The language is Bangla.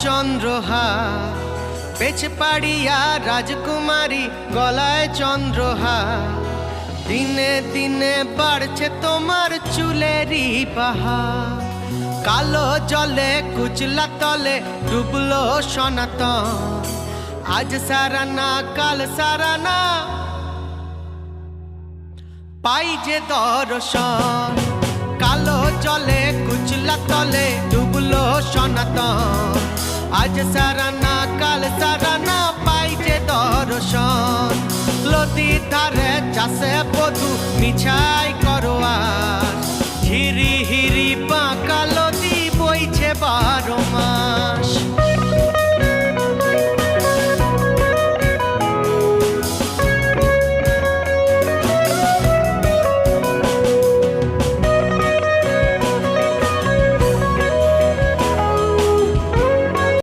চন্দ্রহার, পেছে পাড়িয়া রাজকুমারী গলায় চন্দ্রহার। দিনে দিনে বাড়ছে তোমার চুলেরই পাহাড়, কালো জলে কুচলা তলে ডুবলো সনাতন। আজ সারানা কাল সারানা পাই যে দর্শন, কালো জলে কুচলা তলে ডুবলো সনাতন। আজ সারানা কাল সারানা পাই যে দর্শন। নদীর ধারে চাষে বধু মিছাই করো আস, হিরি হিরি বাঁকা নদী বইছে 12 মাস।